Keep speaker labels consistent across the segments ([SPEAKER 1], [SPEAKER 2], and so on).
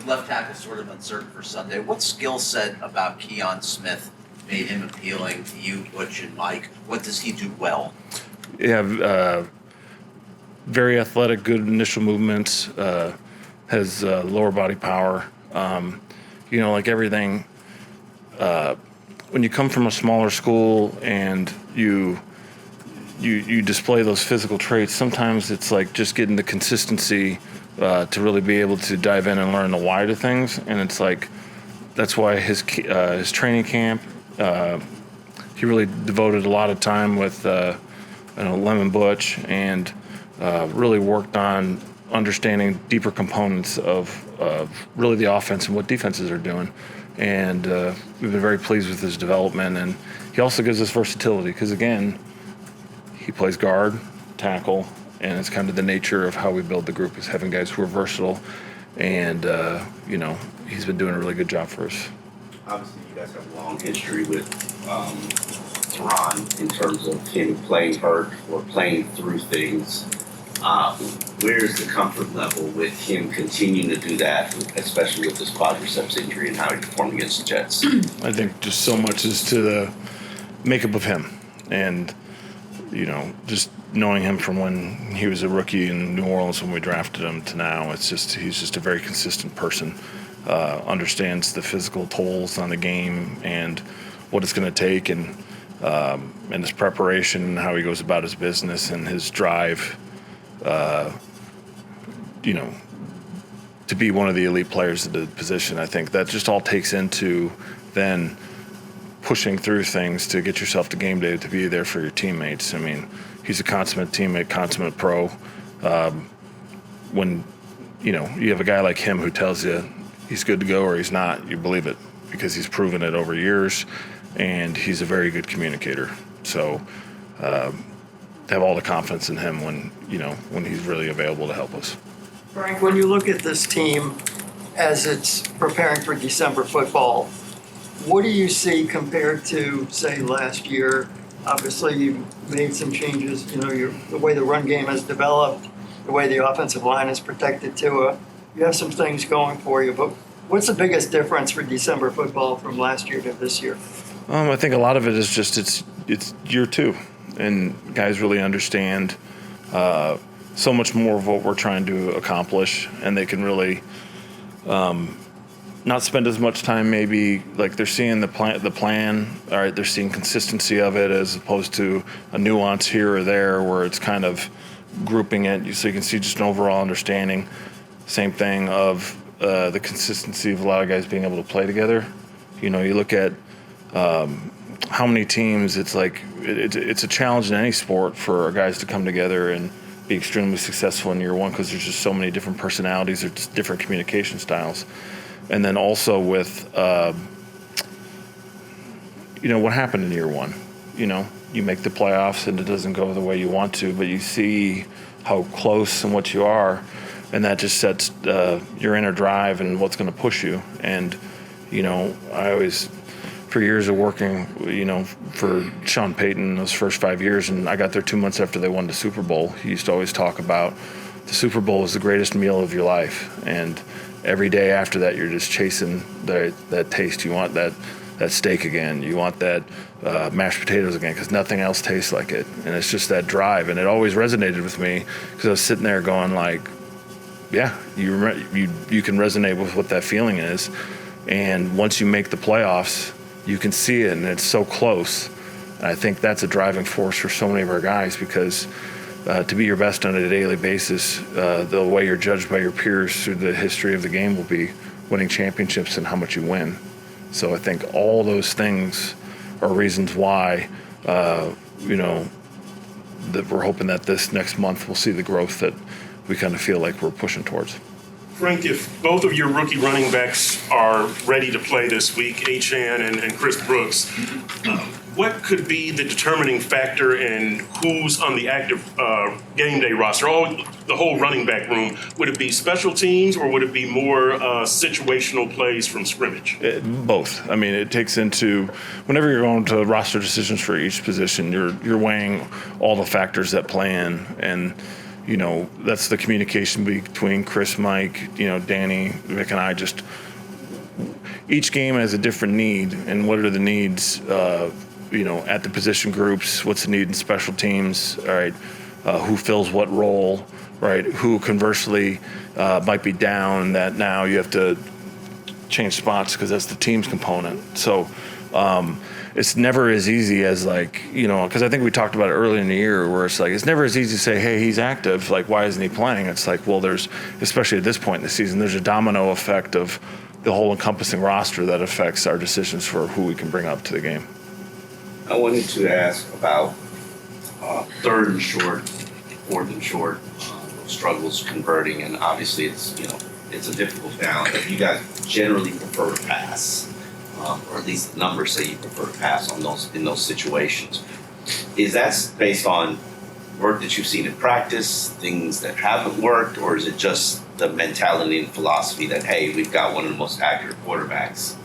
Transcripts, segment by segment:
[SPEAKER 1] left tackle sort of uncertain for Sunday. What skill set about Keon Smith made him appealing to you, Butch, and Mike? What does he do well?
[SPEAKER 2] Yeah, very athletic, good initial movements, has lower body power. Like everything, when you come from a smaller school and you display those physical traits, sometimes it's like just getting the consistency to really be able to dive in and learn the why to things. And it's like, that's why his training camp, he really devoted a lot of time with Lemon Butch and really worked on understanding deeper components of really the offense and what defenses are doing. And we've been very pleased with his development. And he also gives us versatility because, again, he plays guard, tackle, and it's kind of the nature of how we build the group is having guys who are versatile. And, he's been doing a really good job for us.
[SPEAKER 3] Obviously, you guys have a long history with Teron in terms of him playing hurt or playing through things. Where's the comfort level with him continuing to do that, especially with this quadriceps injury and how he performed against the Jets?
[SPEAKER 2] I think just so much is to the makeup of him. And, just knowing him from when he was a rookie in New Orleans when we drafted him to now, he's just a very consistent person. Understands the physical tolls on the game and what it's going to take, and his preparation and how he goes about his business and his drive, to be one of the elite players at the position. I think that just all takes into then pushing through things to get yourself to game day to be there for your teammates. I mean, he's a consummate teammate, consummate pro. When, you have a guy like him who tells you he's good to go or he's not, you believe it because he's proven it over years, and he's a very good communicator. So have all the confidence in him when he's really available to help us.
[SPEAKER 4] Frank, when you look at this team as it's preparing for December football, what do you see compared to, say, last year? Obviously, you made some changes, the way the run game has developed, the way the offensive line is protected too. You have some things going for you, but what's the biggest difference for December football from last year to this year?
[SPEAKER 2] I think a lot of it is just it's year two, and guys really understand so much more of what we're trying to accomplish, and they can really not spend as much time maybe like they're seeing the plan. All right, they're seeing consistency of it as opposed to a nuance here or there where it's kind of grouping it so you can see just an overall understanding. Same thing of the consistency of a lot of guys being able to play together. You look at how many teams, it's like it's a challenge in any sport for guys to come together and be extremely successful in year one because there's just so many different personalities or just different communication styles. And then also with, what happened in year one. You make the playoffs and it doesn't go the way you want to, but you see how close and what you are, and that just sets your inner drive and what's going to push you. And, I always, for years of working, for Sean Payton those first 5 years, and I got there 2 months after they won the Super Bowl, he used to always talk about the Super Bowl is the greatest meal of your life. And every day after that, you're just chasing that taste. You want that steak again. You want that mashed potatoes again because nothing else tastes like it. And it's just that drive. And it always resonated with me because I was sitting there going like, yeah, you can resonate with what that feeling is. And once you make the playoffs, you can see it, and it's so close. And I think that's a driving force for so many of our guys because to be your best on a daily basis, the way you're judged by your peers through the history of the game will be winning championships and how much you win. So I think all those things are reasons why, that we're hoping that this next month we'll see the growth that we kind of feel like we're pushing towards.
[SPEAKER 5] Frank, if both of your rookie running backs are ready to play this week, Achane and Chris Brooks, what could be the determining factor in who's on the active game day roster? The whole running back room, would it be special teams or would it be more situational plays from scrimmage?
[SPEAKER 2] Both. I mean, it takes into, whenever you're going to roster decisions for each position, you're weighing all the factors that play in. And, that's the communication between Chris, Mike, Danny, Vic, and I. Just each game has a different need, and what are the needs, at the position groups? What's the need in special teams? All right, who fills what role? Right, who conversely might be down that now you have to change spots because that's the team's component. So it's never as easy as because I think we talked about it earlier in the year where it's it's never as easy to say, hey, he's active, why isn't he playing? It's well, there's, especially at this point in the season, there's a domino effect of the whole encompassing roster that affects our decisions for who we can bring up to the game.
[SPEAKER 3] I wanted to ask about third and short, fourth and short, struggles converting, and obviously it's a difficult balance. You guys generally prefer to pass, or at least the numbers say you prefer to pass in those situations. Is that based on work that you've seen in practice, things that haven't worked, or is it just the mentality and philosophy that, hey, we've got one of the most accurate quarterbacks,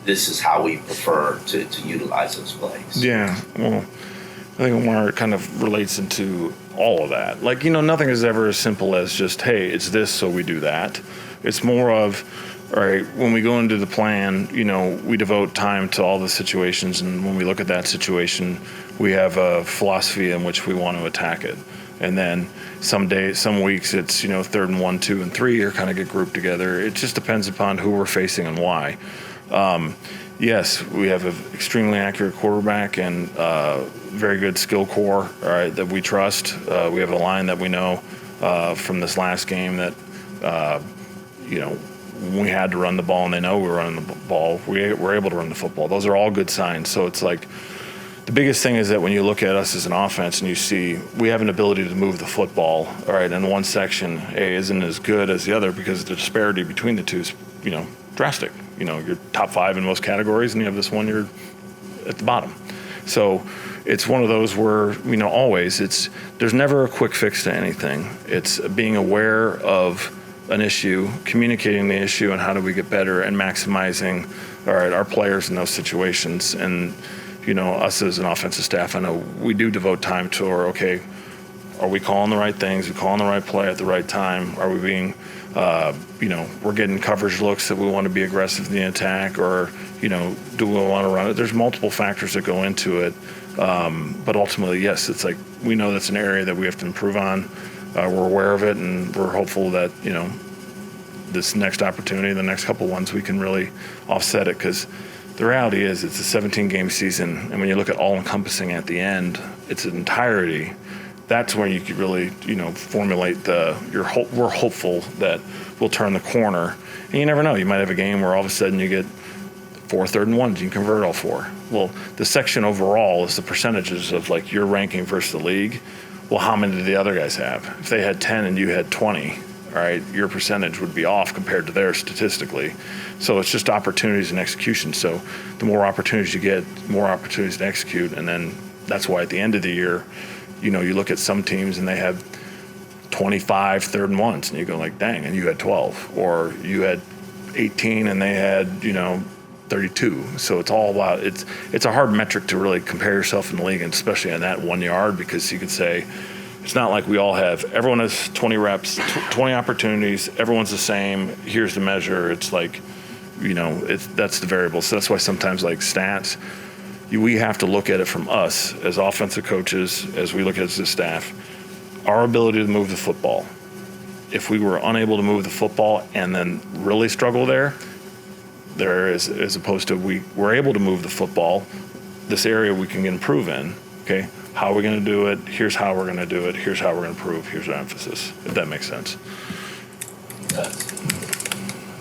[SPEAKER 3] this is how we prefer to utilize those plays?
[SPEAKER 2] Yeah, well, I think Omar kind of relates into all of that. Nothing is ever as simple as just, hey, it's this, so we do that. It's more of, all right, when we go into the plan, we devote time to all the situations, and when we look at that situation, we have a philosophy in which we want to attack it. And then some days, some weeks, it's, third and 1, 2, and 3 are kind of get grouped together. It just depends upon who we're facing and why. Yes, we have an extremely accurate quarterback and very good skill core, all right, that we trust. We have a line that we know from this last game that, when we had to run the ball and they know we were running the ball, we were able to run the football. Those are all good signs. So it's the biggest thing is that when you look at us as an offense and you see we have an ability to move the football, all right, and one section isn't as good as the other because the disparity between the two is, drastic. You're top 5 in most categories, and you have this one, you're at the bottom. So it's one of those where, always there's never a quick fix to anything. It's being aware of an issue, communicating the issue, and how do we get better, and maximizing, all right, our players in those situations. And, us as an offensive staff, I know we do devote time to, are we calling the right things? Are we calling the right play at the right time? Are we being, we're getting coverage looks that we want to be aggressive in the attack, or, do we want to run it? There's multiple factors that go into it. But ultimately, yes, it's we know that's an area that we have to improve on. We're aware of it, and we're hopeful that, this next opportunity, the next couple ones, we can really offset it, because the reality is it's a 17-game season, and when you look at all-encompassing at the end, its entirety, that's when you could really, formulate we're hopeful that we'll turn the corner. And you never know. You might have a game where all of a sudden you get 4 third and 1s, you can convert all 4. Well, the section overall is the percentages of your ranking versus the league. Well, how many did the other guys have? If they had 10 and you had 20, all right, your percentage would be off compared to theirs statistically. So it's just opportunities and execution. So the more opportunities you get, more opportunities to execute. And then that's why at the end of the year, you look at some teams and they have 25 third and 1s, and you go dang, and you had 12. Or you had 18 and they had, 32. So it's all about, it's a hard metric to really compare yourself in the league, and especially on that 1 yard, because you could say, it's not like everyone has 20 reps, 20 opportunities, everyone's the same, here's the measure. It's that's the variable. So that's why sometimes stats, we have to look at it from us as offensive coaches, as we look at it as a staff, our ability to move the football. If we were unable to move the football and then really struggle there is, as opposed to we're able to move the football, this area we can improve in, okay? How are we going to do it? Here's how we're going to do it. Here's how we're going to improve. Here's our emphasis, if that makes sense.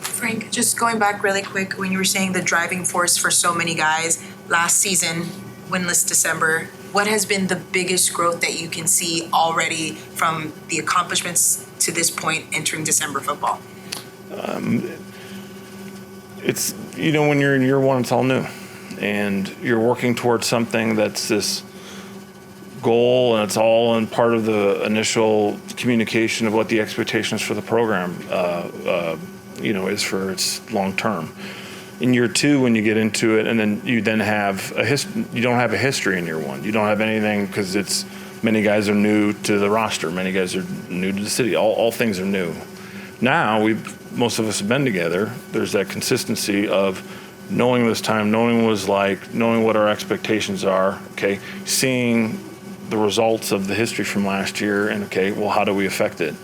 [SPEAKER 6] Frank, just going back really quick, when you were saying the driving force for so many guys last season, winless December, what has been the biggest growth that you can see already from the accomplishments to this point entering December football?
[SPEAKER 2] It's, when you're in year one, it's all new. And you're working towards something that's this goal, and it's all in part of the initial communication of what the expectations for the program, is for its long term. In year two, when you get into it, and then you have you don't have a history in year one. You don't have anything, because it's Many guys are new to the roster. Many guys are new to the city. All things are new. Now most of us have been together. There's that consistency of knowing this time, knowing what it was like, knowing what our expectations are. Okay, seeing the results of the history from last year, and okay, well, how do we affect it?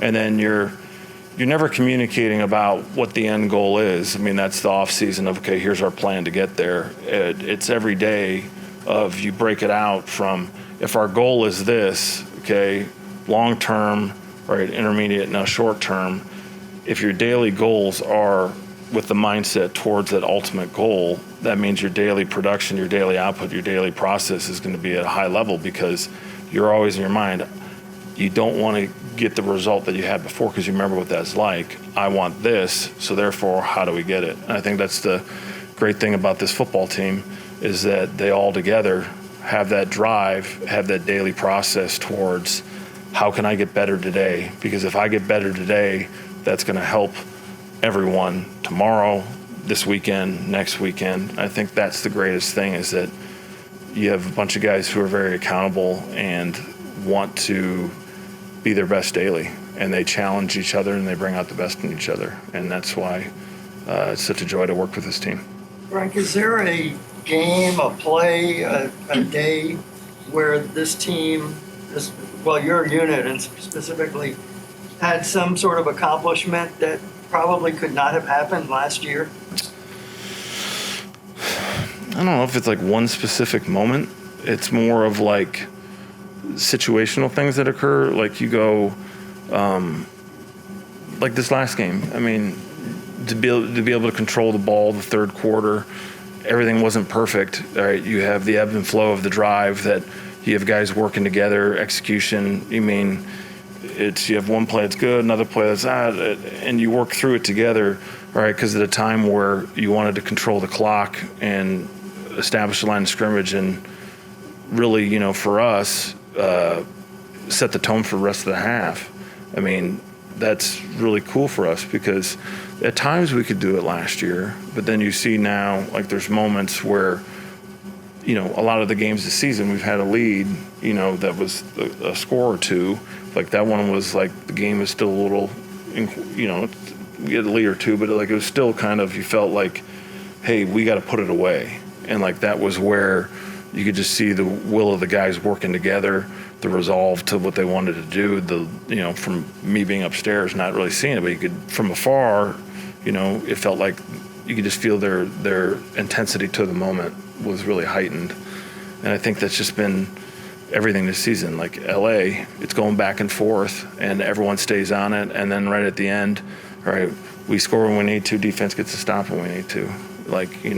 [SPEAKER 2] And then you're never communicating about what the end goal is. I mean, that's the off season of, okay, here's our plan to get there. It's every day of you break it out from, if our goal is this, okay, long term, right, intermediate, now short term, if your daily goals are with the mindset towards that ultimate goal, that means your daily production, your daily output, your daily process is going to be at a high level, because you're always in your mind, you don't want to get the result that you had before because you remember what that's like. I want this, so therefore, how do we get it? And I think that's the great thing about this football team, is that they all together have that drive, have that daily process towards, how can I get better today? Because if I get better today, that's going to help everyone tomorrow, this weekend, next weekend. I think that's the greatest thing, is that you have a bunch of guys who are very accountable and want to be their best daily, and they challenge each other and they bring out the best in each other. And that's why it's such a joy to work with this team.
[SPEAKER 4] Frank, is there a game, a play, a day where this team, your unit and specifically, had some sort of accomplishment that probably could not have happened last year?
[SPEAKER 2] I don't know if it's like one specific moment. It's more of like situational things that occur. Like you go, like this last game. I mean, to be able to control the ball the third quarter, everything wasn't perfect. All right, you have the ebb and flow of the drive, that you have guys working together, execution. You mean, you have one play that's good, another play that's not, and you work through it together, all right, because at a time where you wanted to control the clock and establish a line of scrimmage and really, for us, set the tone for the rest of the half. I mean, that's really cool for us, because at times we could do it last year, but then you see now, like, there's moments where, a lot of the games this season we've had a lead, that was a score or two. Like that one was like the game is still a little, we had a lead or two, but like it was still kind of, you felt like, hey, we got to put it away. And like that was where you could just see the will of the guys working together, the resolve to what they wanted to do. From me being upstairs, not really seeing it, but you could, from afar, it felt like you could just feel their intensity to the moment was really heightened. And I think that's just been everything this season. Like LA, it's going back and forth and everyone stays on it. And then right at the end, all right, we score when we need to, defense gets a stop when we need to. Like, you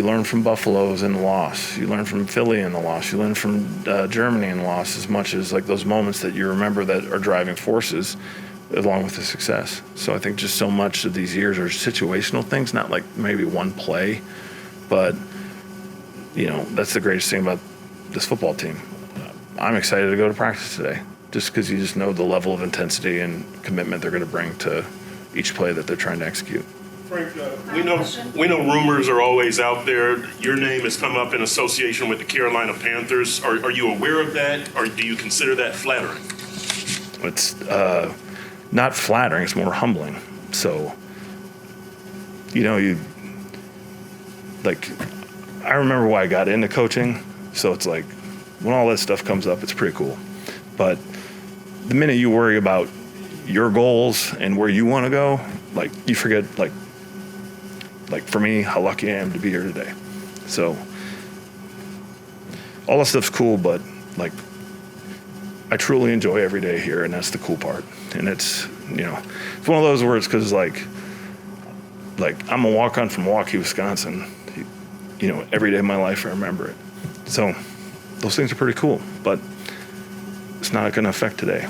[SPEAKER 2] learn from Buffalo's in the loss. You learn from Philly in the loss. You learn from Germany in the loss, as much as like those moments that you remember that are driving forces along with the success. So I think just so much of these years are situational things, not like maybe one play, but that's the greatest thing about this football team. I'm excited to go to practice today, just because you just know the level of intensity and commitment they're going to bring to each play that they're trying to execute.
[SPEAKER 5] Frank, we know rumors are always out there. Your name has come up in association with the Carolina Panthers. Are you aware of that, or do you consider that flattering?
[SPEAKER 2] It's not flattering, it's more humbling. So, I remember why I got into coaching, so it's like, when all that stuff comes up, it's pretty cool. But the minute you worry about your goals and where you want to go, like, you forget, like for me, how lucky I am to be here today. So, all that stuff's cool, but, like, I truly enjoy every day here, and that's the cool part. And it's, it's one of those words, because, like I'm a walk-on from Milwaukee, Wisconsin. Every day of my life I remember it. So those things are pretty cool, but it's not going to affect today.